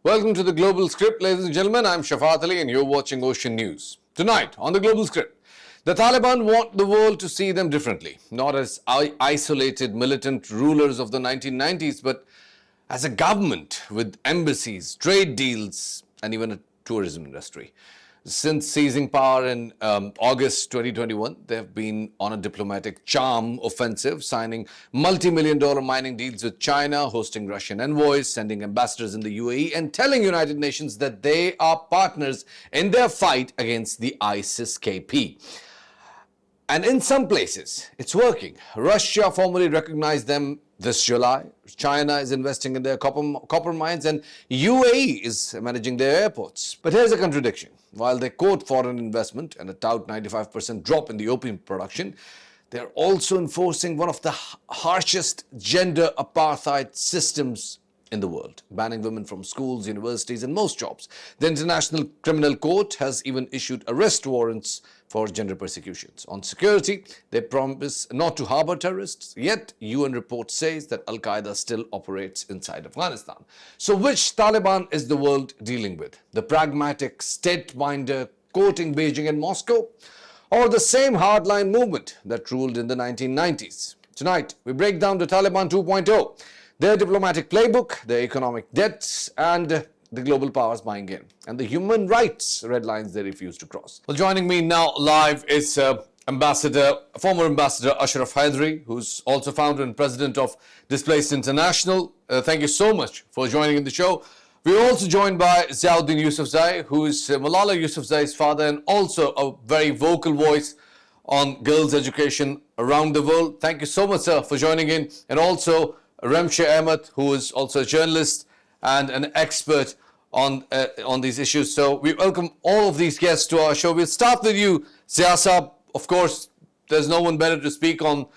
Welcome to the Global Script, ladies and gentlemen. I'm Shafat Ali and you're watching Ocean News. Tonight on the Global Script, the Taliban want the world to see them differently, not as isolated militant rulers of the 1990s, but as a government with embassies, trade deals, and even a tourism industry. Since seizing power in August 2021, they have been on a diplomatic charm offensive, signing multi-million-dollar mining deals with China, hosting Russian envoys, sending ambassadors in the UAE, and telling United Nations that they are partners in their fight against the ISIS-KP. And in some places, it's working. Russia formally recognized them this July. China is investing in their copper mines, and UAE is managing their airports. But here's a contradiction. While they quote foreign investment and a tout 95% drop in the opium production, they're also enforcing one of the harshest gender apartheid systems in the world, banning women from schools, universities, and most jobs. The International Criminal Court has even issued arrest warrants for gender persecutions. On security, they promise not to harbor terrorists, yet UN report says that Al-Qaeda still operates inside Afghanistan. So which Taliban is the world dealing with? The pragmatic state-minder quoting Beijing and Moscow, or the same hardline movement that ruled in the 1990s? Tonight, we break down the Taliban 2.0, their diplomatic playbook, their economic debts, and the global powers buying in, and the human rights red lines they refuse to cross. Well, joining me now live is former Ambassador Ashraf Hydari, who's also founder and president of Displaced International. Thank you so much for joining in the show. We're also joined by Ziauddin Yousafzai, who is Malala Yousafzai's father and also a very vocal voice on girls' education around the world. Thank you so much, sir, for joining in. And also Remshe Ahmed, who is also a journalist and an expert on these issues. So we welcome all of these guests to our show. We'll start with you, Zia Saab. Of course, there's no one better to speak on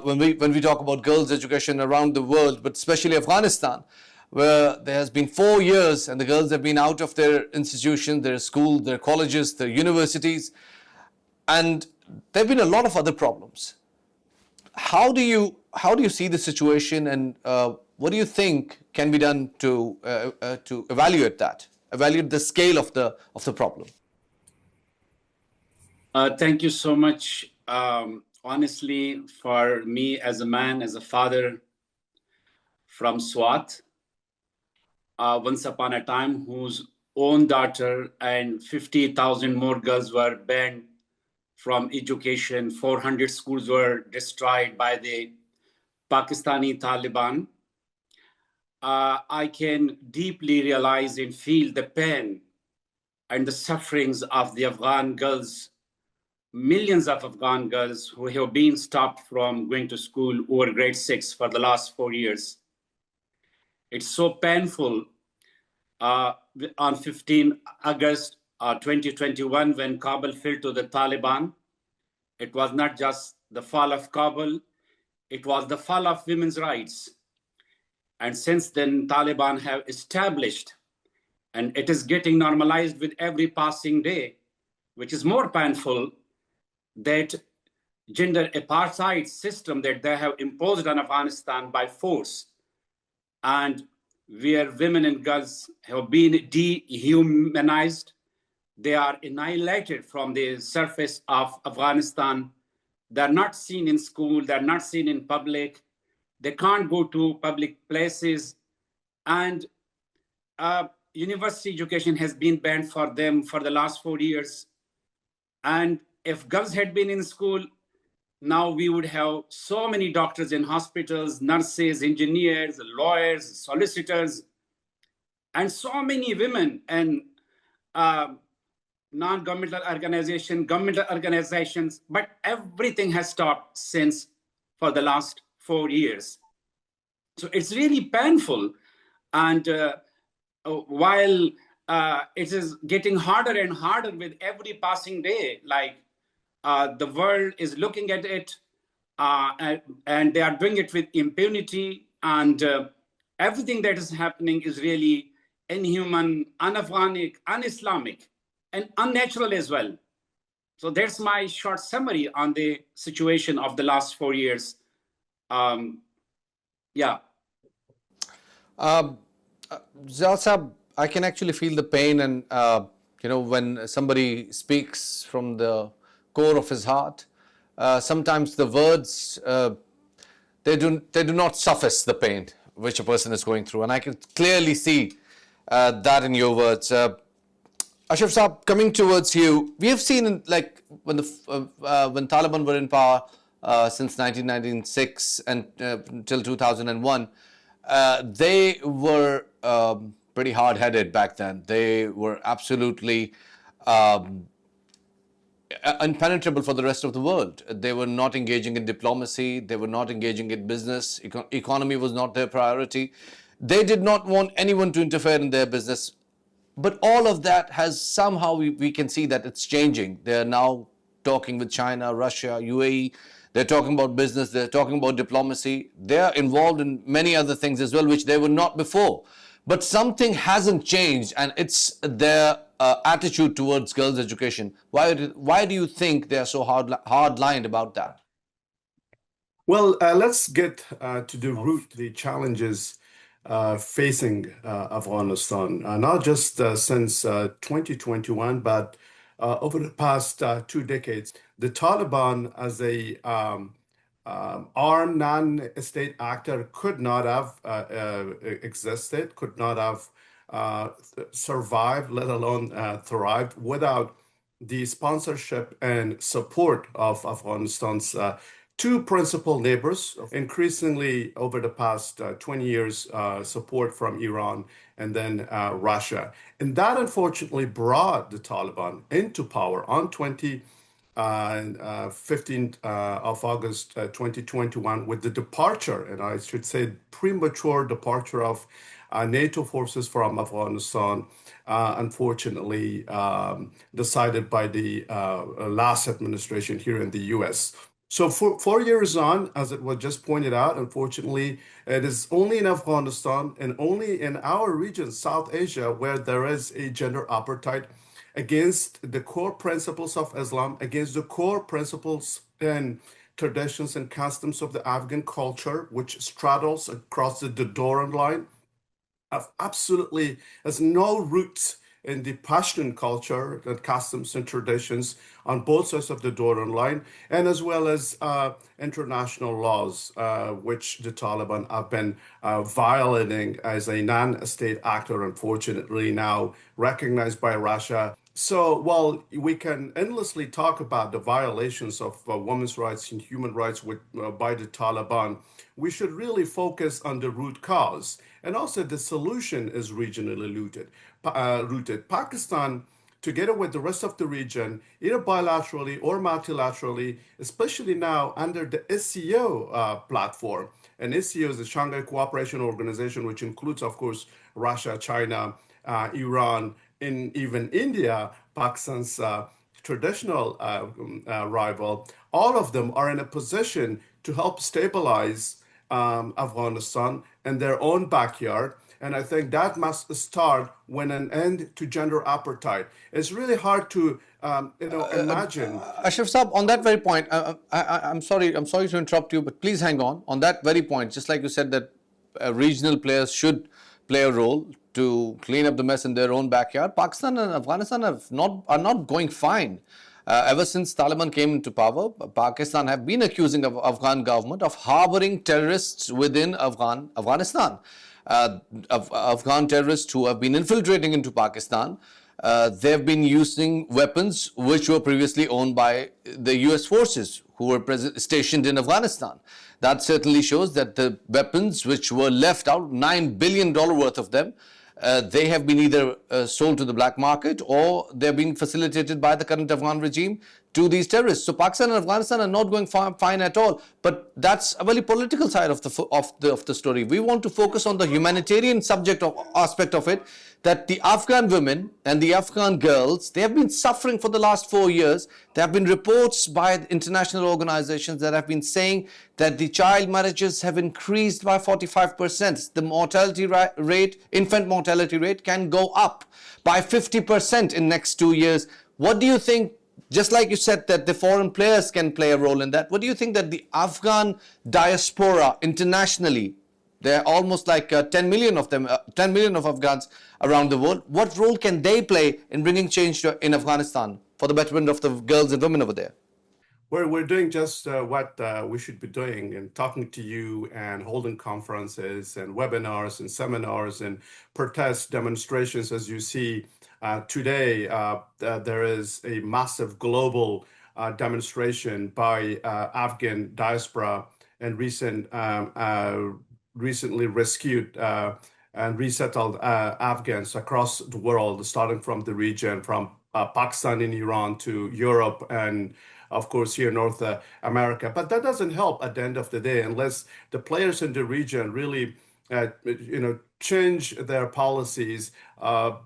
when we talk about girls' education around the world, but especially Afghanistan, where there has been 4 years and the girls have been out of their institutions, their schools, their colleges, their universities, and there have been a lot of other problems. How do you see the situation, and what do you think can be done to evaluate the scale of the problem? Thank you so much. Honestly, for me as a man, as a father from Swat, once upon a time, whose own daughter and 50,000 more girls were banned from education, 400 schools were destroyed by the Pakistani Taliban. I can deeply realize and feel the pain and the sufferings of the Afghan girls, millions of Afghan girls who have been stopped from going to school over grade 6 for the last 4 years. It's so painful. On 15 August 2021, when Kabul fell to the Taliban, it was not just the fall of Kabul, it was the fall of women's rights. And since then, Taliban have established, and it is getting normalized with every passing day, which is more painful, that gender apartheid system that they have imposed on Afghanistan by force, and where women and girls have been dehumanized. They are annihilated from the surface of Afghanistan. They're not seen in school, they're not seen in public. They can't go to public places, and university education has been banned for them for the last 4 years. And if girls had been in school, now we would have so many doctors in hospitals, nurses, engineers, lawyers, solicitors, and so many women and non-governmental organizations, governmental organizations, but everything has stopped since for the last 4 years. So it's really painful. And while it is getting harder and harder with every passing day, like the world is looking at it and they are doing it with impunity, and everything that is happening is really inhuman, un-Afghanic, un-Islamic, and unnatural as well. So that's my short summary on the situation of the last 4 years. Zia Saab, I can actually feel the pain, and when somebody speaks from the core of his heart, sometimes the words they do not suffice the pain which a person is going through, and I can clearly see that in your words. Ashraf Saab, coming towards you, we have seen like when Taliban were in power since 1996 and till 2001, they were pretty hard-headed back then. They were absolutely impenetrable for the rest of the world. They were not engaging in diplomacy. They were not engaging in business. Economy was not their priority. They did not want anyone to interfere in their business. But all of that has somehow, we can see that it's changing. They're now talking with China, Russia, UAE. They're talking about business. They're talking about diplomacy. They're involved in many other things as well, which they were not before. But something hasn't changed, and it's their attitude towards girls' education. Why do you think they're so hard-lined about that? Well, let's get to the root, the challenges facing Afghanistan, not just since 2021, but over the past 2 decades. The Taliban, as a armed non-state actor, could not have existed, could not have survived, let alone thrived, without the sponsorship and support of Afghanistan's two principal neighbors, increasingly over the past 20 years, support from Iran and then Russia. And that unfortunately brought the Taliban into power on 15th of August 2021 with the departure, and I should say premature departure of NATO forces from Afghanistan, unfortunately decided by the last administration here in the US. So for 4 years on, as it was just pointed out, unfortunately, it is only in Afghanistan and only in our region, South Asia, where there is a gender apartheid against the core principles of Islam, against the core principles and traditions and customs of the Afghan culture, which straddles across the Doran line, absolutely has no roots in the Pashtun culture, the customs and traditions on both sides of the Doran line, and as well as international laws, which the Taliban have been violating as a non-state actor, unfortunately now recognized by Russia. So while we can endlessly talk about the violations of women's rights and human rights by the Taliban, we should really focus on the root cause. And also the solution is regionally rooted. Pakistan, together with the rest of the region, either bilaterally or multilaterally, especially now under the SCO platform. And SCO is the Shanghai Cooperation Organization, which includes, of course, Russia, China, Iran, and even India, Pakistan's traditional rival. All of them are in a position to help stabilize Afghanistan in their own backyard. And I think that must start when an end to gender apartheid. It's really hard to imagine. Ashraf Saab, on that very point, I'm sorry to interrupt you, but please hang on. On that very point, just like you said that regional players should play a role to clean up the mess in their own backyard, Pakistan and Afghanistan are not going fine. Ever since Taliban came into power, Pakistan have been accusing of Afghan government of harboring terrorists within Afghanistan. Afghan terrorists who have been infiltrating into Pakistan, they've been using weapons which were previously owned by the US forces who were stationed in Afghanistan. That certainly shows that the weapons which were left out, $9 billion worth of them, they have been either sold to the black market or they're being facilitated by the current Afghan regime to these terrorists. So Pakistan and Afghanistan are not going fine at all. But that's a very political side of the story. We want to focus on the humanitarian aspect of it, that the Afghan women and the Afghan girls, they have been suffering for the last 4 years. There have been reports by international organizations that have been saying that the child marriages have increased by 45%. The mortality rate, infant mortality rate, can go up by 50% in next 2 years. What do you think, just like you said that the foreign players can play a role in that, what do you think that the Afghan diaspora internationally, There are almost like 10 million of them, 10 million of Afghans around the world. What role can they play in bringing change in Afghanistan for the betterment of the girls and women over there? We're doing just what we should be doing, and talking to you and holding conferences and webinars and seminars and protest demonstrations. As you see today, there is a massive global demonstration by Afghan diaspora and recently rescued and resettled Afghans across the world, starting from the region, from Pakistan and Iran to Europe and of course, here in North America. But that doesn't help at the end of the day unless the players in the region really, change their policies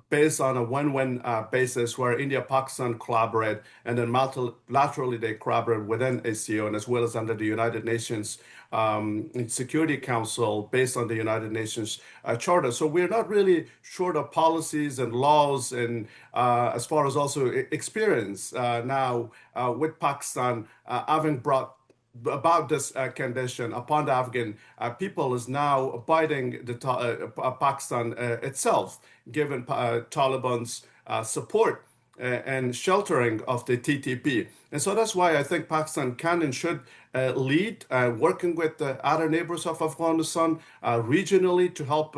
based on a win-win basis where India, Pakistan collaborate, and then multilaterally they collaborate within ASEAN and as well as under the United Nations Security Council based on the United Nations Charter. So we're not really short of policies and laws, and as far as also experience now with Pakistan having brought about this condition upon the Afghan people is now abiding the Pakistan itself, given Taliban's support and sheltering of the TTP. And so that's why I think Pakistan can and should lead, working with the other neighbors of Afghanistan regionally to help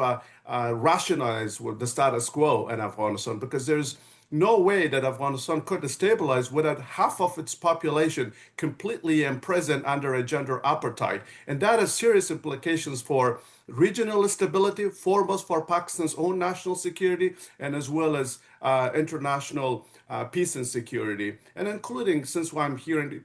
rationalize the status quo in Afghanistan, because there's no way that Afghanistan could stabilize without half of its population completely imprisoned under a gender apartheid. And that has serious implications for regional stability, foremost for Pakistan's own national security, and as well as international peace and security. And including, since I'm here in the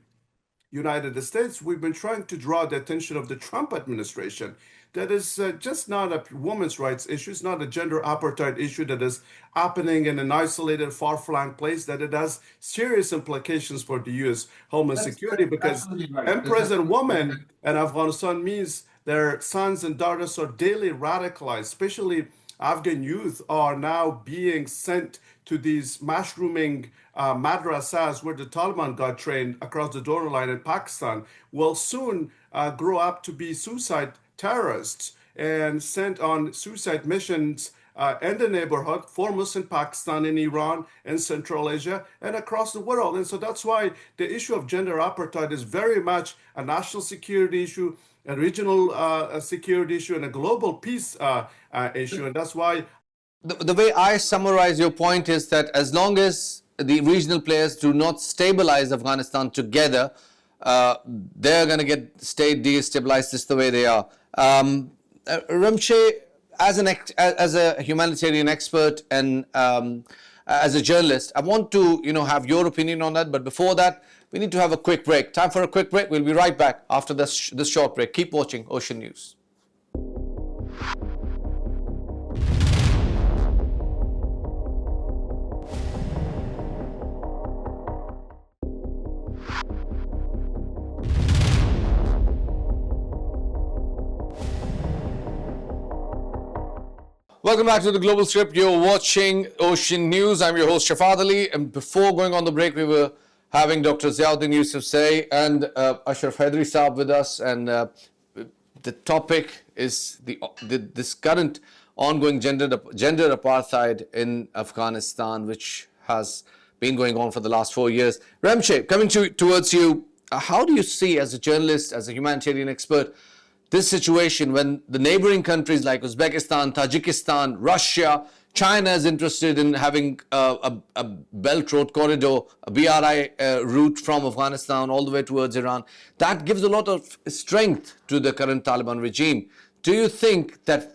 United States, we've been trying to draw the attention of the Trump administration that is just not a women's rights issue. It's not a gender apartheid issue that is happening in an isolated, far-flung place, that it has serious implications for the U.S. Homeland Security, because right. imprisoned women in Afghanistan means their sons and daughters are daily radicalized, especially Afghan youth are now being sent to these mushrooming madrasas where the Taliban got trained across the borderline in Pakistan, will soon grow up to be suicide terrorists and sent on suicide missions in the neighborhood, foremost in Pakistan, in Iran, in Central Asia, and across the world. And so that's why the issue of gender apartheid is very much a national security issue, a regional security issue, and a global peace issue. And that's why The way I summarize your point is that as long as the regional players do not stabilize Afghanistan together, they're going to stay destabilized just the way they are. Ramshay, as a humanitarian expert and as a journalist, I want to have your opinion on that. But before that, we need to have a quick break. Time for a quick break. We'll be right back after this short break. Keep watching Ocean News. Welcome back to the Global Script. You're watching Ocean News. I'm your host, Shafat Ali. And before going on the break, we were having Dr. Ziauddin Yousafzai and Ashraf Hydari Saab with us. And the topic is this current ongoing gender apartheid in Afghanistan, which has been going on for the last 4 years. Ramshay, coming towards you, how do you see, as a journalist, as a humanitarian expert, this situation when the neighboring countries like Uzbekistan, Tajikistan, Russia, China is interested in having a Belt Road corridor, a BRI route from Afghanistan all the way towards Iran? That gives a lot of strength to the current Taliban regime. Do you think that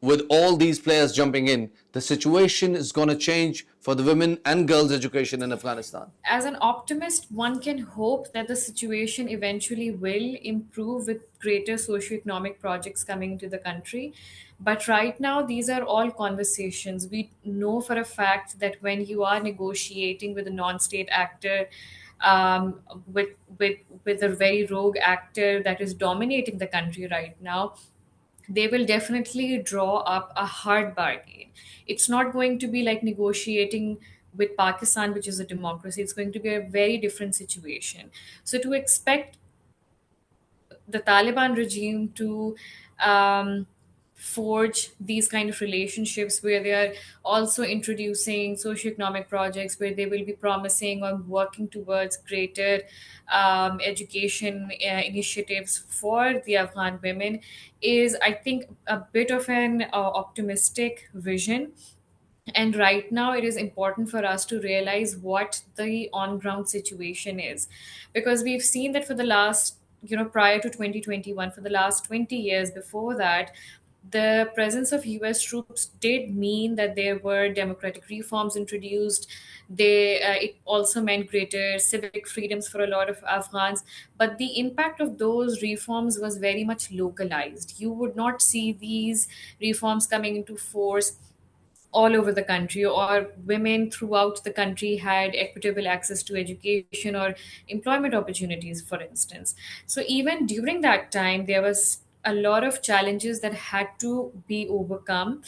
with all these players jumping in, the situation is going to change for the women and girls' education in Afghanistan? As an optimist, one can hope that the situation eventually will improve with greater socioeconomic projects coming into the country. But right now, these are all conversations. We know for a fact that when you are negotiating with a non-state actor, with a very rogue actor that is dominating the country right now, they will definitely draw up a hard bargain. It's not going to be like negotiating with Pakistan, which is a democracy. It's going to be a very different situation. So to expect the Taliban regime to forge these kind of relationships where they are also introducing socioeconomic projects where they will be promising or working towards greater education initiatives for the Afghan women is, I think, a bit of an optimistic vision. And right now, it is important for us to realize what the on ground situation is. Because we've seen that for the last, prior to 2021, for the last 20 years before that, the presence of US troops did mean that there were democratic reforms introduced. It also meant greater civic freedoms for a lot of Afghans. But the impact of those reforms was very much localized. You would not see these reforms coming into force all over the country, or women throughout the country had equitable access to education or employment opportunities, for instance. So even during that time, there was a lot of challenges that had to be overcome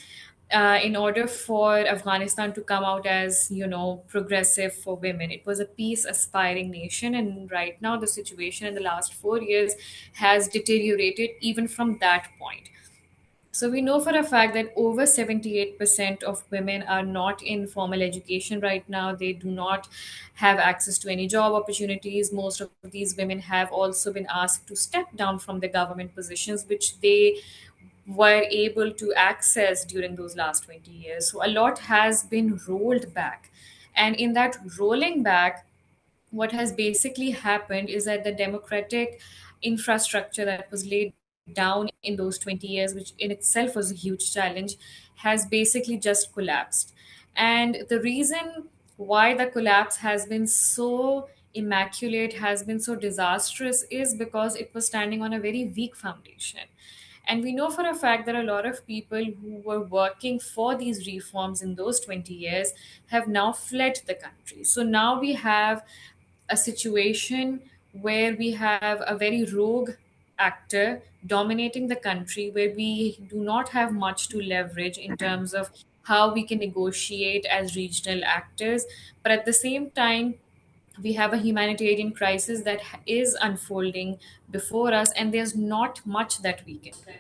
in order for Afghanistan to come out as, progressive for women. It was a peace aspiring nation, and right now the situation in the last 4 years has deteriorated even from that point. So we know for a fact that over 78% of women are not in formal education right now. They do not have access to any job opportunities. Most of these women have also been asked to step down from the government positions, which they were able to access during those last 20 years. So a lot has been rolled back. And in that rolling back, what has basically happened is that the democratic infrastructure that was laid down in those 20 years, which in itself was a huge challenge, has basically just collapsed. And the reason why the collapse has been so immaculate, has been so disastrous, is because it was standing on a very weak foundation. And we know for a fact that a lot of people who were working for these reforms in those 20 years have now fled the country. So now we have a situation where we have a very rogue actor dominating the country, where we do not have much to leverage in terms of how we can negotiate as regional actors. But at the same time, we have a humanitarian crisis that is unfolding before us, and there's not much that we can do.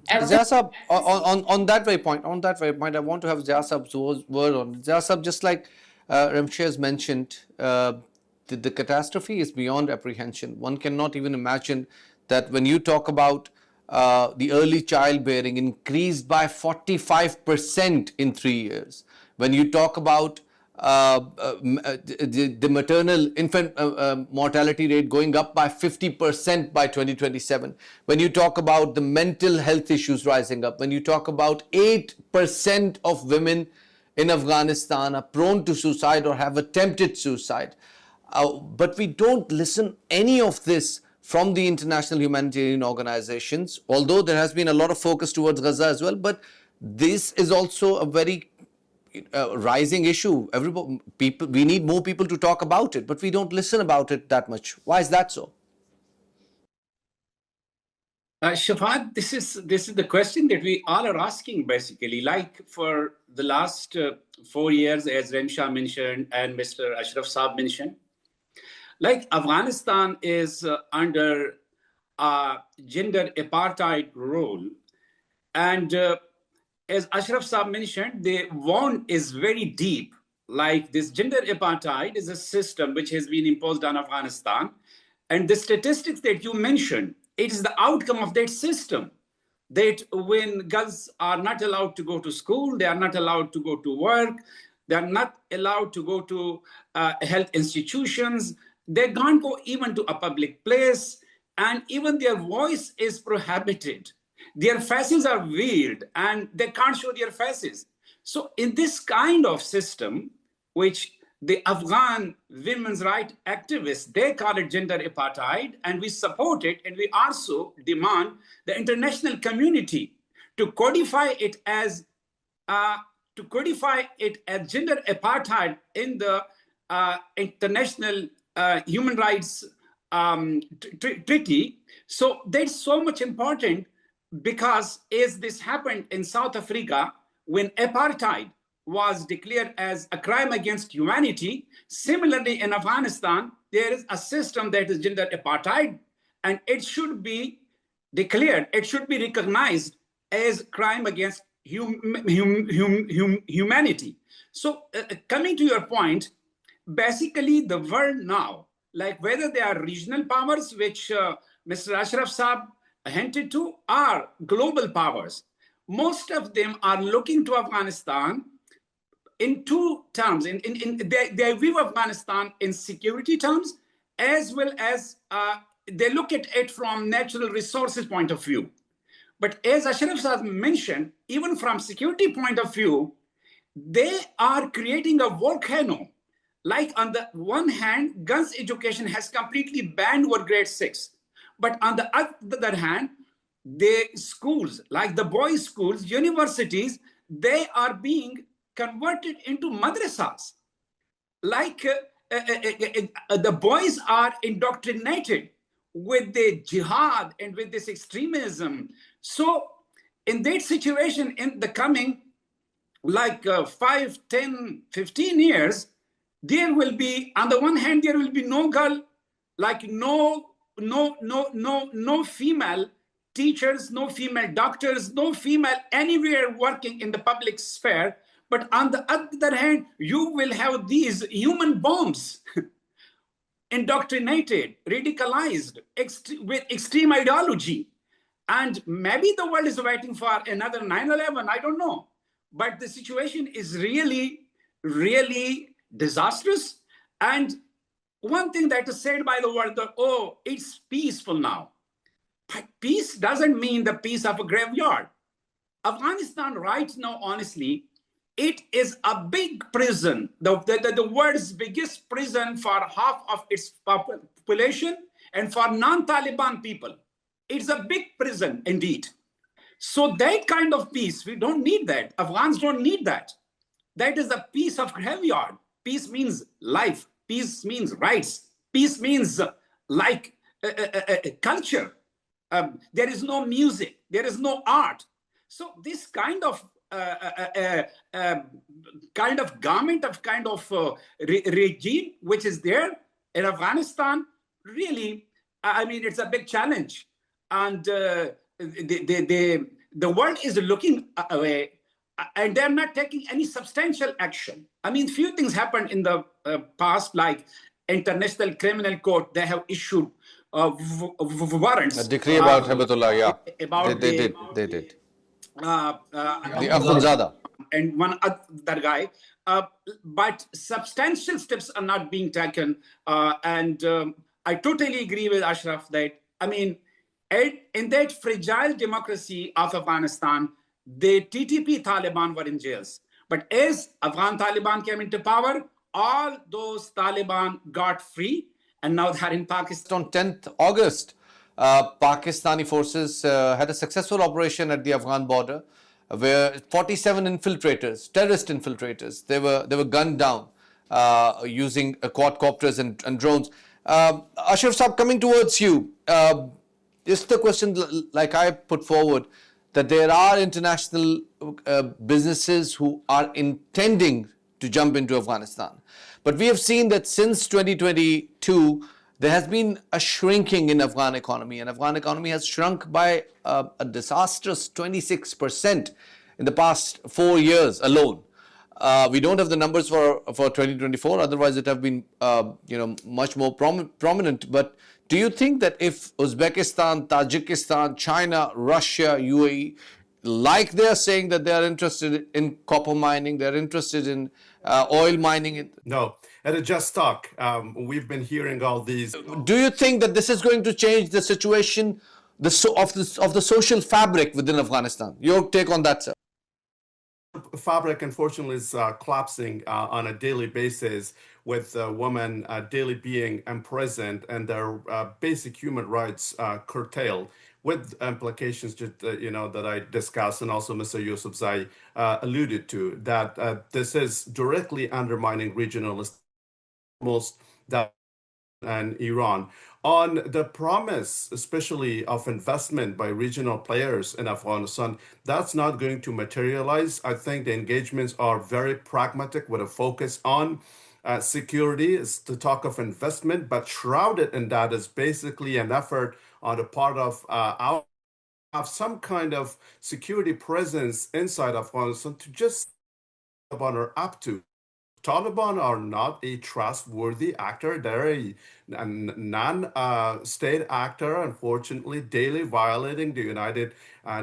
At the Jasab, on that very point, I want to have Jasab's word on it. Jasab, just like Ramshay has mentioned, the catastrophe is beyond apprehension. One cannot even imagine that when you talk about the early childbearing increased by 45% in 3 years, when you talk about the maternal infant mortality rate going up by 50% by 2027, when you talk about the mental health issues rising up, when you talk about 8% of women in Afghanistan are prone to suicide or have attempted suicide, but we don't listen any of this from the international humanitarian organizations, although there has been a lot of focus towards Gaza as well. But this is also a very rising issue. We need more people to talk about it, but we don't listen about it that much. Why is that so? Shafat, this is the question that we all are asking basically. Like for the last 4 years, as Remsha mentioned and Mr. Ashraf Saab mentioned, like Afghanistan is under a gender apartheid rule, and as Ashraf Saab mentioned, the wound is very deep. Like this gender apartheid is a system which has been imposed on Afghanistan. And the statistics that you mentioned, it is the outcome of that system. That when girls are not allowed to go to school, they are not allowed to go to work, they are not allowed to go to health institutions, they can't go even to a public place, and even their voice is prohibited. Their faces are veiled and they can't show their faces. So in this kind of system, which the Afghan women's rights activists, they call it gender apartheid, and we support it, and we also demand the international community to codify it as gender apartheid in the international human rights treaty. So that's so much important, because as this happened in South Africa, when apartheid was declared as a crime against humanity, similarly in Afghanistan, there is a system that is gender apartheid, and it should be declared, it should be recognized as crime against humanity. So coming to your point, basically the world now, like whether they are regional powers, which Mr. Ashraf Saab hinted to, are global powers, most of them are looking to Afghanistan in two terms. They view Afghanistan in security terms, as well as they look at it from natural resources point of view. But as Ashraf has mentioned, even from security point of view, they are creating a volcano. Like on the one hand, guns education has completely banned over grade 6. But on the other hand, the schools, like the boys' schools, universities, they are being converted into madrasas. Like the boys are indoctrinated with the jihad and with this extremism. So in that situation, in the coming like 5, 10, 15 years, there will be, on the one hand, there will be no girl, like no female teachers, no female doctors, no female anywhere working in the public sphere. But on the other hand, you will have these human bombs indoctrinated, radicalized, with extreme ideology. And maybe the world is waiting for another 9/11, I don't know. But the situation is really, really disastrous. And one thing that is said by the world, that, oh, it's peaceful now. But peace doesn't mean the peace of a graveyard. Afghanistan right now, honestly, it is a big prison, the world's biggest prison for half of its population and for non-Taliban people. It's a big prison indeed. So that kind of peace, we don't need that. Afghans don't need that. That is the peace of graveyard. Peace means life. Peace means rights. Peace means culture. There is no music. There is no art. So this kind of garment of regime which is there in Afghanistan, really, I mean, it's a big challenge. And the world is looking away, and they're not taking any substantial action. I mean, few things happened in the past, like International Criminal Court, they have issued warrants. A decree about Hibatullah, yeah. About they did. the Akhundzada. and one other guy. But substantial steps are not being taken. And I totally agree with Ashraf that, I mean, in that fragile democracy of Afghanistan, the TTP Taliban were in jails. But as Afghan Taliban came into power, all those Taliban got free, and now they're in Pakistan. On 10th August, Pakistani forces had a successful operation at the Afghan border, where 47 infiltrators, terrorist infiltrators, they were gunned down using quadcopters and drones. Ashraf Saab, coming towards you, is the question like I put forward, that there are international businesses who are intending to jump into Afghanistan. But we have seen that since 2022, there has been a shrinking in Afghan economy, and Afghan economy has shrunk by a disastrous 26% in the past 4 years alone. We don't have the numbers for 2024, otherwise it have been much more prominent. But do you think that if Uzbekistan, Tajikistan, China, Russia, UAE, like they are saying that they are interested in copper mining, they're interested in oil mining? No, and it just stuck. We've been hearing all these. Do you think that this is going to change the situation of the social fabric within Afghanistan? Your take on that, sir? Fabric, unfortunately, is collapsing on a daily basis, with women daily being imprisoned and their basic human rights curtailed, with implications that I discussed, and also Mr. Yousafzai alluded to, that this is directly undermining regional most that and Iran. On the promise, especially of investment by regional players in Afghanistan, that's not going to materialize. I think the engagements are very pragmatic with a focus on security. Is the talk of investment, but shrouded in that is basically an effort on the part of our have some kind of security presence inside Afghanistan to just Taliban are up to. Taliban are not a trustworthy actor. They're a non-state actor, unfortunately, daily violating the United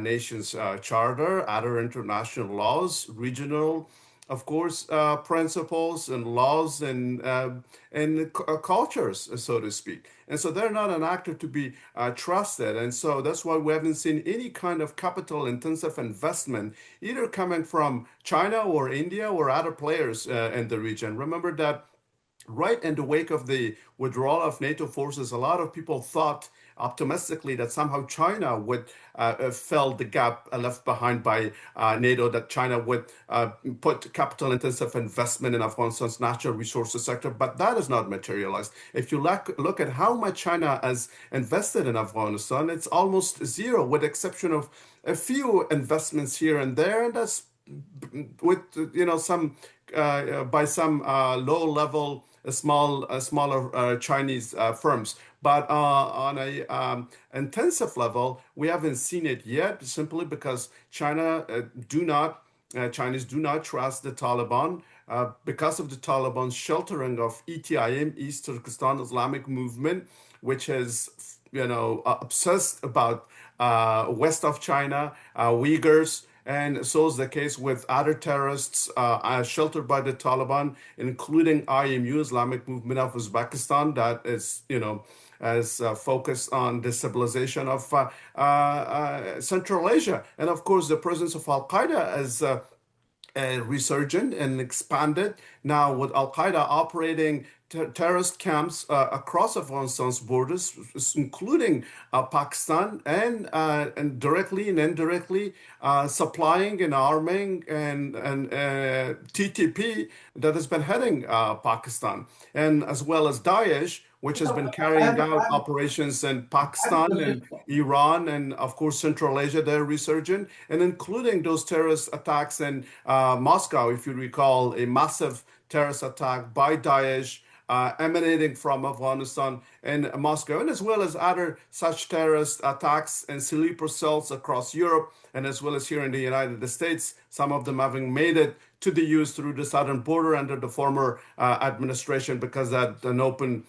Nations Charter, other international laws, regional, of course, principles and laws and cultures, so to speak. And so they're not an actor to be trusted. And so that's why we haven't seen any kind of capital-intensive investment either coming from China or India or other players in the region. Remember that right in the wake of the withdrawal of NATO forces, a lot of people thought optimistically that somehow China would fill the gap left behind by NATO, that China would put capital intensive investment in Afghanistan's natural resources sector, but that has not materialized. If you look at how much China has invested in Afghanistan, it's almost zero, with the exception of a few investments here and there, and that's with some by some low level smaller Chinese firms. But on a intensive level, we haven't seen it yet, simply because Chinese do not trust the Taliban because of the Taliban's sheltering of ETIM, East Turkestan Islamic Movement, which is obsessed about west of China, Uyghurs. And so is the case with other terrorists sheltered by the Taliban, including IMU, Islamic Movement of Uzbekistan, that is, as focused on destabilization of Central Asia. And of course, the presence of Al Qaeda as resurgent and expanded now, with Al Qaeda operating terrorist camps across Afghanistan's borders, including Pakistan, and directly and indirectly supplying and arming and TTP that has been heading Pakistan, and as well as Daesh, which has been carrying out operations in Pakistan and Iran and, of course, Central Asia. They're resurgent, and including those terrorist attacks in Moscow, if you recall, a massive terrorist attack by Daesh emanating from Afghanistan and Moscow, and as well as other such terrorist attacks and sleeper cells across Europe, and as well as here in the United States, some of them having made it to the US through the southern border under the former administration, because that an open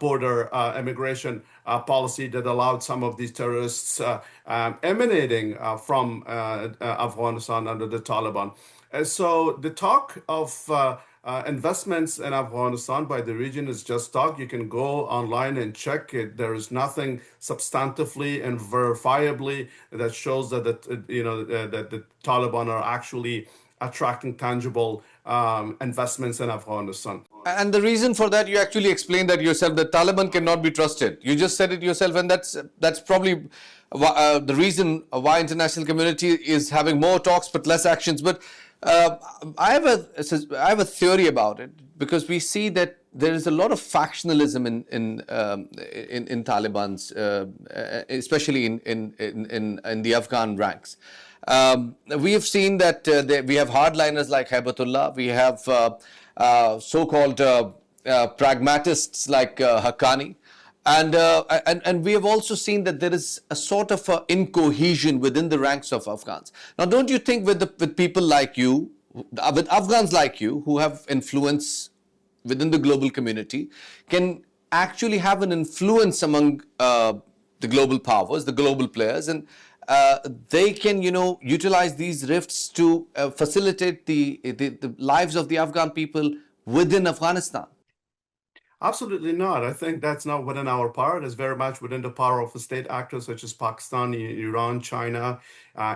border immigration policy that allowed some of these terrorists emanating from Afghanistan under the Taliban. So the talk of investments in Afghanistan by the region is just talk. You can go online and check it. There is nothing substantively and verifiably that shows that that the Taliban are actually attracting tangible investments in Afghanistan. And the reason for that, you actually explained that yourself, the Taliban cannot be trusted. You just said it yourself, and that's probably the reason why international community is having more talks but less actions. But I have a theory about it, because we see that there is a lot of factionalism in Taliban's, especially in the Afghan ranks. We have seen that we have hardliners like Haibatullah. We have so-called pragmatists like Haqqani. And we have also seen that there is a sort of incohesion within the ranks of Afghans. Now, don't you think with people like you, with Afghans like you, who have influence within the global community, can actually have an influence among the global powers, the global players, and they can, utilize these rifts to facilitate the lives of the Afghan people within Afghanistan? Absolutely not. I think that's not within our power. It is very much within the power of state actors such as Pakistan, Iran, China,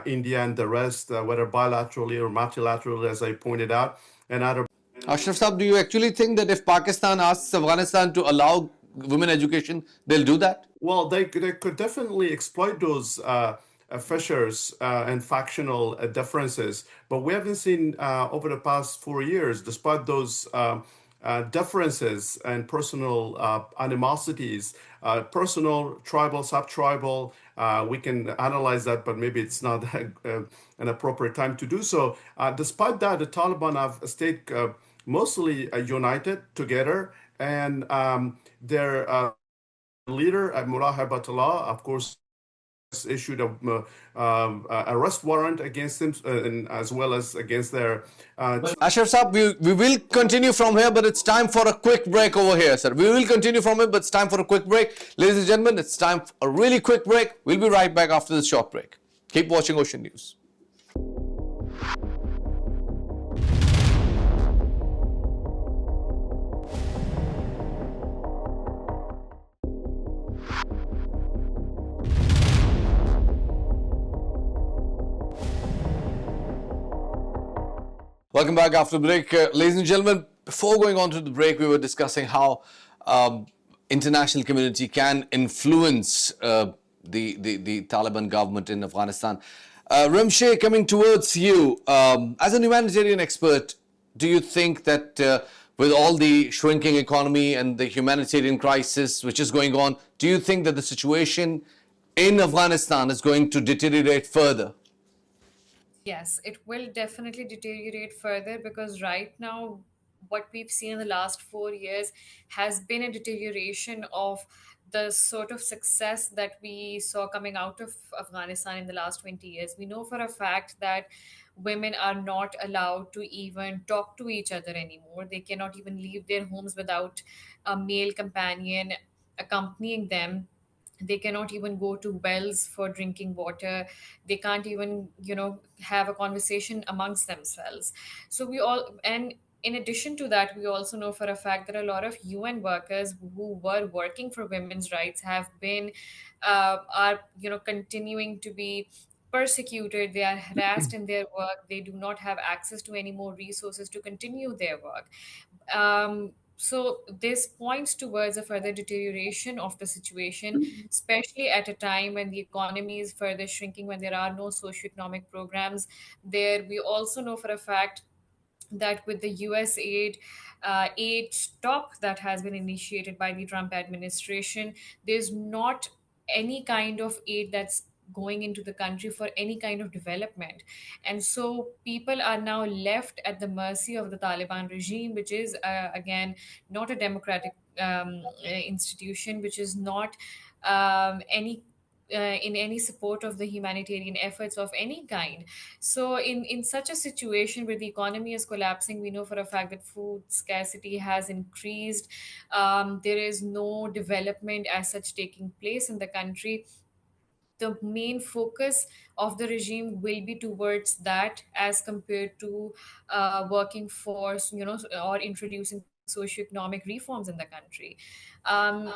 India, and the rest, whether bilaterally or multilaterally, as I pointed out, and other. Ashraf Saab, do you actually think that if Pakistan asks Afghanistan to allow women education, they'll do that? Well, they could definitely exploit those fissures and factional differences, but we haven't seen over the past 4 years, despite those differences and personal animosities, personal, tribal, sub-tribal. We can analyze that, but maybe it's not an appropriate time to do so. Despite that, the Taliban have stayed mostly united together, and their leader, Mullah Haibatullah, of course, issued a arrest warrant against them, and as well as against their. Ashraf Saab, we will continue from here, but it's time for a quick break over here, sir. We will continue from here, but it's time for a quick break. Ladies and gentlemen, it's time for a really quick break. We'll be right back after this short break. Keep watching Ocean News. Welcome back after the break. Ladies and gentlemen, before going on to the break, we were discussing how international community can influence the Taliban government in Afghanistan. Ramshay, coming towards you, as a humanitarian expert, do you think that with all the shrinking economy and the humanitarian crisis which is going on, do you think that the situation in Afghanistan is going to deteriorate further? Yes, it will definitely deteriorate further because right now, what we've seen in the last 4 years has been a deterioration of the sort of success that we saw coming out of Afghanistan in the last 20 years. We know for a fact that women are not allowed to even talk to each other anymore. They cannot even leave their homes without a male companion accompanying them. They cannot even go to wells for drinking water. They can't even have a conversation amongst themselves. So we all, and in addition to that, we also know for a fact that a lot of UN workers who were working for women's rights have been are continuing to be persecuted. They are harassed in their work. They do not have access to any more resources to continue their work. So this points towards a further deterioration of the situation, especially at a time when the economy is further shrinking, when there are no socioeconomic programs there. We also know for a fact that with the US aid stop that has been initiated by the Trump administration, there's not any kind of aid that's going into the country for any kind of development. And so people are now left at the mercy of the Taliban regime, which is, again, not a democratic institution, which is not any in any support of the humanitarian efforts of any kind. So, in such a situation where the economy is collapsing, we know for a fact that food scarcity has increased. There is no development as such taking place in the country. The main focus of the regime will be towards that as compared to working for, or introducing socioeconomic reforms in the country. Um,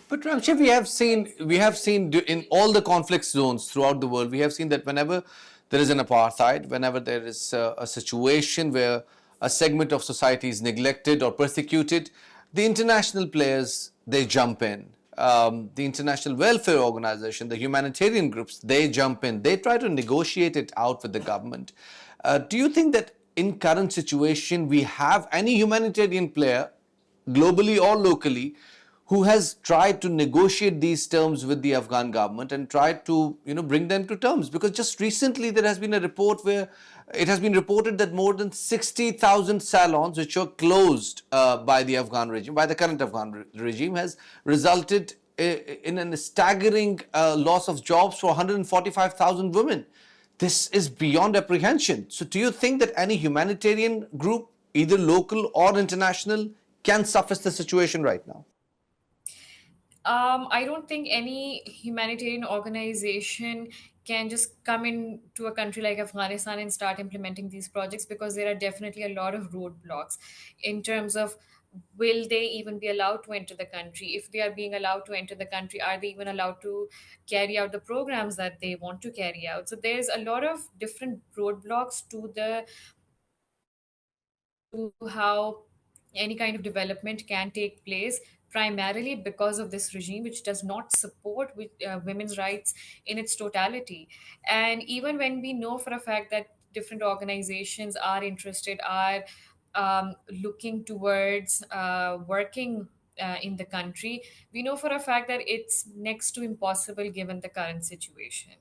But Ramshay, we have seen in all the conflict zones throughout the world, we have seen that whenever there is an apartheid, whenever there is a situation where a segment of society is neglected or persecuted, the international players, they jump in. The international welfare organization, the humanitarian groups, they jump in. They try to negotiate it out with the government. Do you think that in current situation we have any humanitarian player, globally or locally, who has tried to negotiate these terms with the Afghan government and tried to bring them to terms? Because just recently there has been a report where it has been reported that more than 60,000 salons which were closed by the Afghan regime, by the current Afghan regime, has resulted in a staggering loss of jobs for 145,000 women. This is beyond apprehension. So do you think that any humanitarian group, either local or international, can suffice the situation right now? I don't think any humanitarian organization can just come into a country like Afghanistan and start implementing these projects, because there are definitely a lot of roadblocks in terms of, will they even be allowed to enter the country? If they are being allowed to enter the country, are they even allowed to carry out the programs that they want to carry out? So there's a lot of different roadblocks to how any kind of development can take place, primarily because of this regime, which does not support women's rights in its totality. And even when we know for a fact that different organizations are interested, are looking towards working in the country, we know for a fact that it's next to impossible given the current situation.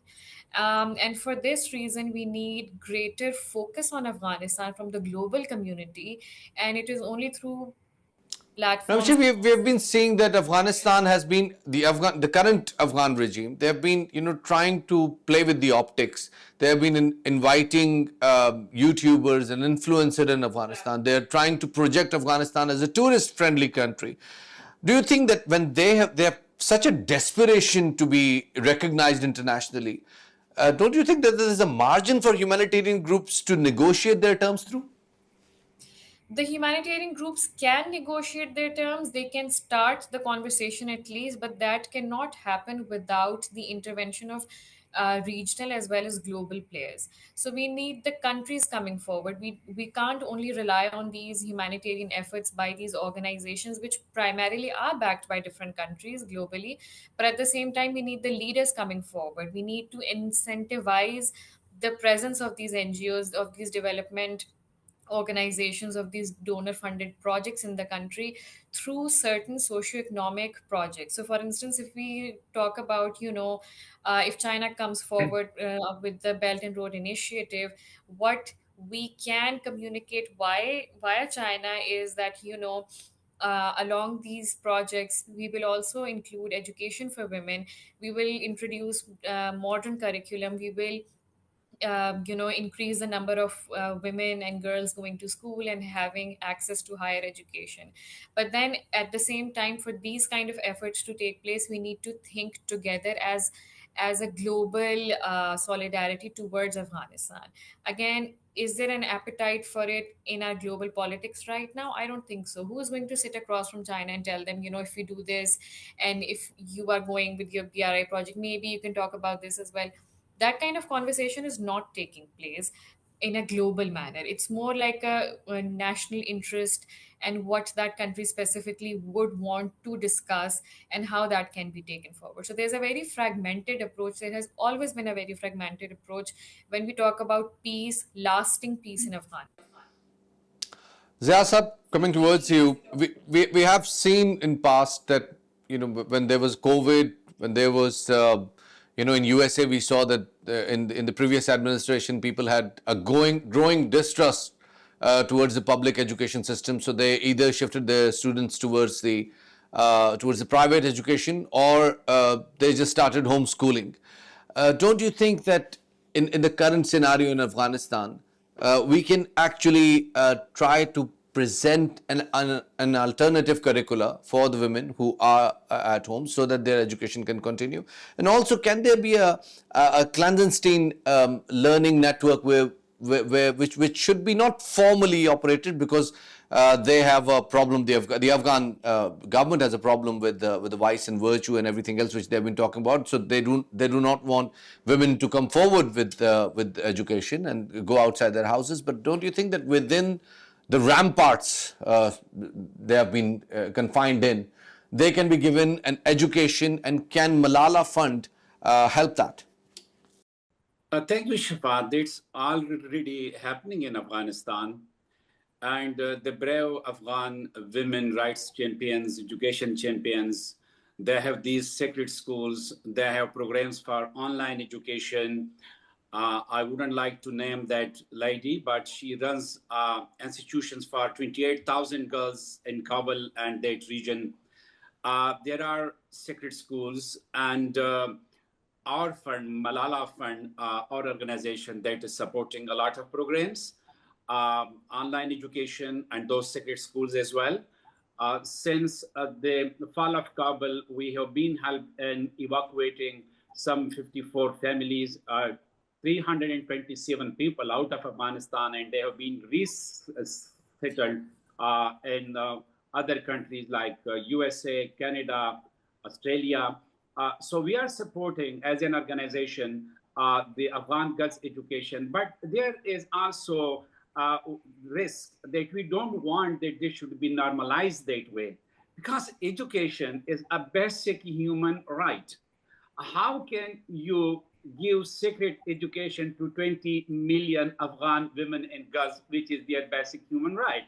And for this reason, we need greater focus on Afghanistan from the global community. And it is only through Ramshi, platforms. we have been seeing that Afghanistan has been the current Afghan regime. They have been trying to play with the optics. They have been inviting YouTubers and influencers in Afghanistan. They are trying to project Afghanistan as a tourist-friendly country. Do you think that when they have such a desperation to be recognized internationally, don't you think that there is a margin for humanitarian groups to negotiate their terms through? The humanitarian groups can negotiate their terms, they can start the conversation at least, but that cannot happen without the intervention of regional as well as global players. So we need the countries coming forward. We can't only rely on these humanitarian efforts by these organizations, which primarily are backed by different countries globally, but at the same time we need the leaders coming forward. We need to incentivize the presence of these NGOs, of these development organizations, of these donor funded projects in the country through certain socioeconomic projects. So for instance, if we talk about, if China comes forward with the Belt and Road Initiative, what we can communicate via China is that, along these projects, we will also include education for women. We will introduce modern curriculum. We will increase the number of women and girls going to school and having access to higher education. But then at the same time, for these kind of efforts to take place, we need to think together as a global solidarity towards Afghanistan. Again, is there an appetite for it in our global politics right now? I don't think so. Who is going to sit across from China and tell them, if we do this, and if you are going with your BRI project, maybe you can talk about this as well? That kind of conversation is not taking place in a global manner. It's more like a national interest, and what that country specifically would want to discuss and how that can be taken forward. So there's a very fragmented approach. There has always been a very fragmented approach when we talk about peace, lasting peace in Afghanistan. Zia Sab, coming towards you, we have seen in past that when there was COVID, when there was in USA we saw that in the previous administration people had a growing distrust towards the public education system, so they either shifted their students towards the private education, or they just started homeschooling. Don't you think that in the current scenario in Afghanistan, we can actually try to present an alternative curricula for the women who are at home so that their education can continue? And also, can there be a clandestine learning network which should be not formally operated, because they have a problem. The Afghan government has a problem with the vice and virtue and everything else which they've been talking about. So they do not want women to come forward with education and go outside their houses. But don't you think that within the ramparts they have been confined in, they can be given an education, and can Malala Fund help that? Thank you, Shafat. It's already happening in Afghanistan. And the brave Afghan women rights champions, education champions, they have these sacred schools. They have programs for online education. I wouldn't like to name that lady, but she runs institutions for 28,000 girls in Kabul and that region. There are sacred schools, and our fund, Malala Fund, our organization that is supporting a lot of programs, online education, and those sacred schools as well. Since the fall of Kabul, we have been helped in evacuating some 54 families, 327 people out of Afghanistan, and they have been resettled in other countries like USA, Canada, Australia. So we are supporting, as an organization, the Afghan girls' education, but there is also risk that we don't want that this should be normalized that way, because education is a basic human right. How can you give secret education to 20 million Afghan women and girls, which is their basic human right?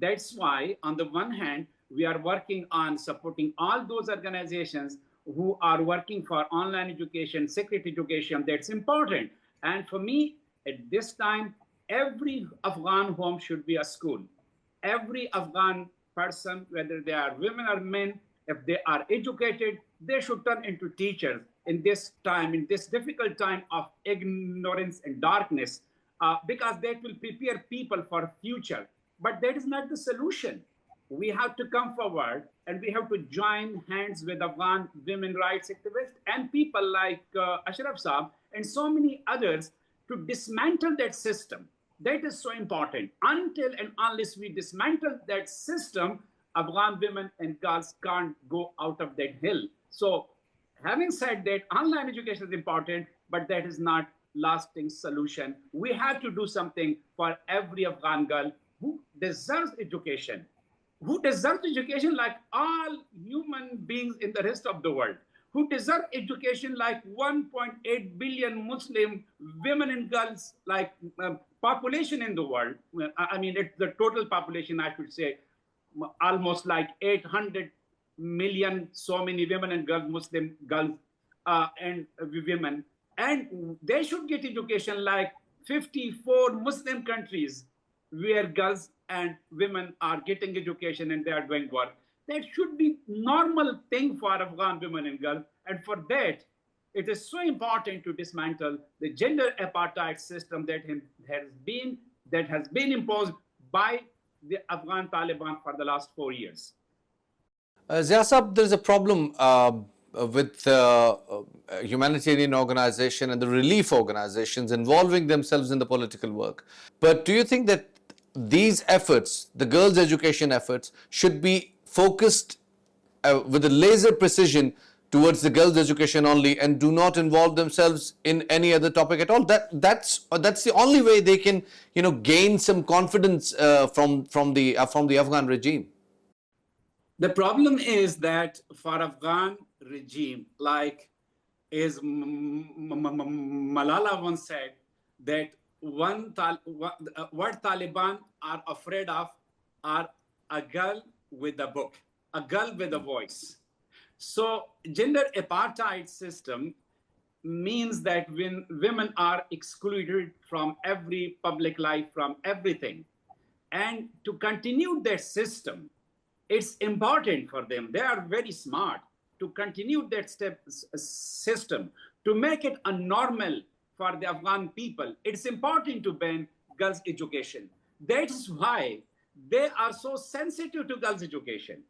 That's why, on the one hand, we are working on supporting all those organizations who are working for online education, secret education. That's important. And for me, at this time, every Afghan home should be a school. Every Afghan person, whether they are women or men, if they are educated, they should turn into teachers in this time, in this difficult time of ignorance and darkness, because that will prepare people for future. But that is not the solution. We have to come forward and we have to join hands with Afghan women rights activists and people like Ashraf Saab and so many others to dismantle that system. That is so important. Until and unless we dismantle that system, Afghan women and girls can't go out of that hill. So, having said that, online education is important, but that is not lasting solution. We have to do something for every Afghan girl who deserves education, like all human beings in the rest of the world, who deserve education like 1.8 billion Muslim women and girls, like population in the world. I mean, it's the total population, I should say, almost like 800 million, so many women and girls, Muslim girls and women. And they should get education like 54 Muslim countries where girls and women are getting education and they are doing work. That should be normal thing for Afghan women and girls. And for that, it is so important to dismantle the gender apartheid system that has been imposed by the Afghan Taliban for the last 4 years. Ziasab, there's a problem with humanitarian organization and the relief organizations involving themselves in the political work. But do you think that these efforts, the girls' education efforts, should be focused with a laser precision towards the girls' education only and do not involve themselves in any other topic at all? That's the only way they can, gain some confidence from the Afghan regime. The problem is that for Afghan regime, like as Malala once said, that what Taliban are afraid of are a girl with a book, a girl with a voice. So gender apartheid system means that when women are excluded from every public life, from everything, and to continue that system, it's important for them. They are very smart to continue that system, to make it a normal for the Afghan people. It's important to ban girls' education. That is why they are so sensitive to girls' education.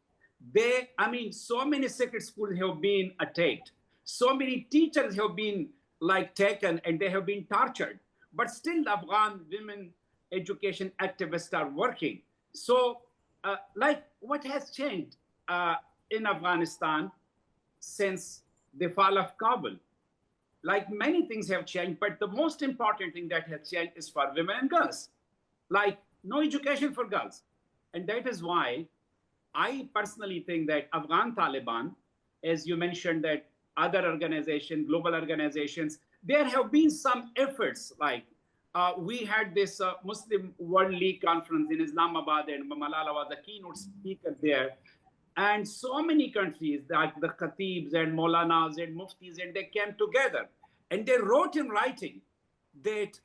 So many secret schools have been attacked. So many teachers have been taken and they have been tortured. But still, the Afghan women education activists are working. So, what has changed in Afghanistan since the fall of Kabul? Like many things have changed, but the most important thing that has changed is for women and girls. Like no education for girls. And that is why I personally think that Afghan Taliban, as you mentioned, that other organizations, global organizations, there have been some efforts we had this Muslim World League conference in Islamabad, and Malala was the keynote speaker there. And so many countries, like the Khatibs and Maulanas and Muftis, and they came together. And they wrote in writing that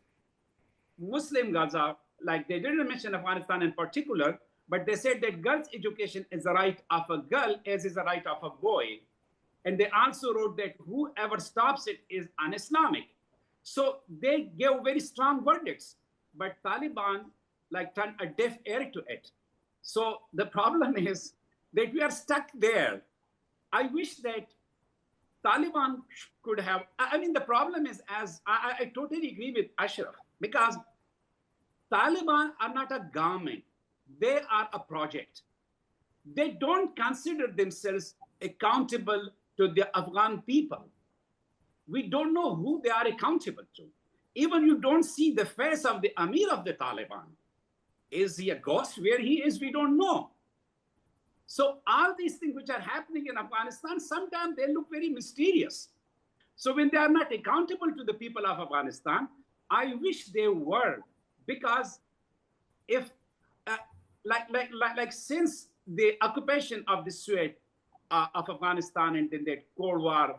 Muslim girls are, they didn't mention Afghanistan in particular, but they said that girls' education is the right of a girl as is the right of a boy. And they also wrote that whoever stops it is un-Islamic. So they gave very strong verdicts, but Taliban turned a deaf ear to it. So the problem is that we are stuck there. I wish that Taliban could have, the problem is, as I totally agree with Ashraf, because Taliban are not a government. They are a project. They don't consider themselves accountable to the Afghan people. We don't know who they are accountable to. Even you don't see the face of the Amir of the Taliban. Is he a ghost? Where he is, we don't know. So all these things which are happening in Afghanistan, sometimes they look very mysterious. So when they are not accountable to the people of Afghanistan, I wish they were, because if, since the occupation of the Suez of Afghanistan and then that Cold War,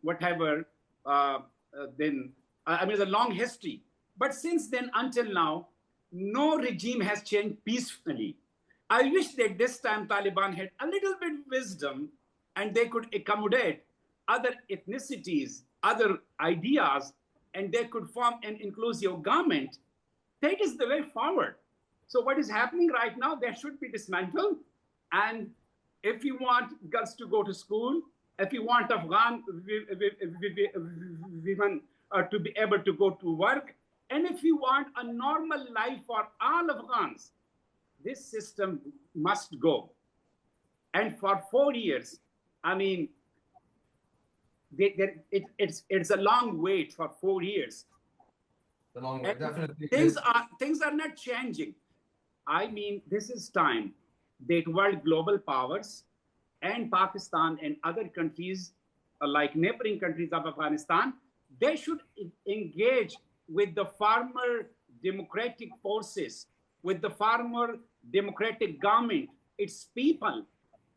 whatever, it's a long history. But since then until now, no regime has changed peacefully. I wish that this time Taliban had a little bit of wisdom and they could accommodate other ethnicities, other ideas, and they could form an inclusive government. That is the way forward. So what is happening right now, that should be dismantled. And if you want girls to go to school, if you want Afghan women to be able to go to work, and if you want a normal life for all Afghans, this system must go. And for 4 years, I mean, it's a long wait for 4 years. The long way, definitely. Things are not changing. I mean, this is time that world global powers and Pakistan and other countries like neighboring countries of Afghanistan, they should engage with the farmer democratic forces, with the farmer democratic government, its people,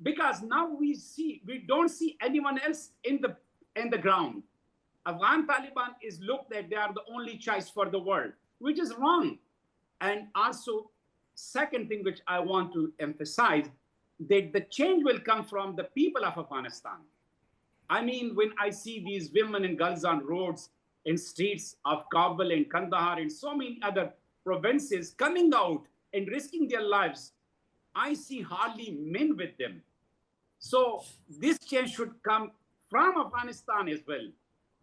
because now we don't see anyone else in the ground. Afghan Taliban is looked at, they are the only choice for the world, which is wrong. And also, second thing which I want to emphasize, that the change will come from the people of Afghanistan. I mean, when I see these women and girls on roads, in streets of Kabul and Kandahar and so many other provinces coming out and risking their lives, I see hardly men with them. So this change should come from Afghanistan as well,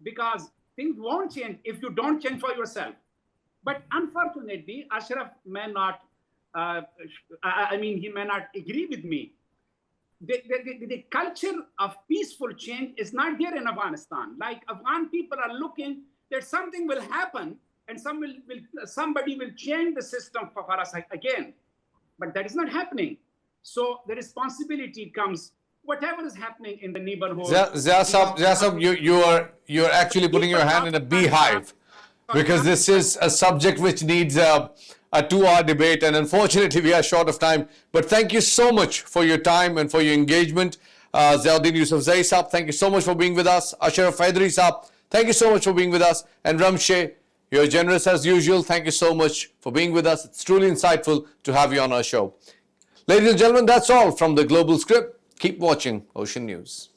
because things won't change if you don't change for yourself. But unfortunately, Ashraf may not, he may not agree with me. The culture of peaceful change is not there in Afghanistan. Like Afghan people are looking that something will happen and somebody will change the system for us again. But that is not happening. So the responsibility comes, whatever is happening in the neighborhood. Zasab, you're actually putting your hand in a beehive, because this is a subject which needs a 2-hour debate, and unfortunately we are short of time. But thank you so much for your time and for your engagement. Ziauddin Yousafzai Saab, thank you so much for being with us. Ashraf Haidari Saab, thank you so much for being with us. And Ramshay, you're generous as usual. Thank you so much for being with us. It's truly insightful to have you on our show. Ladies and gentlemen, that's all from the Global Script. Keep watching Ocean News.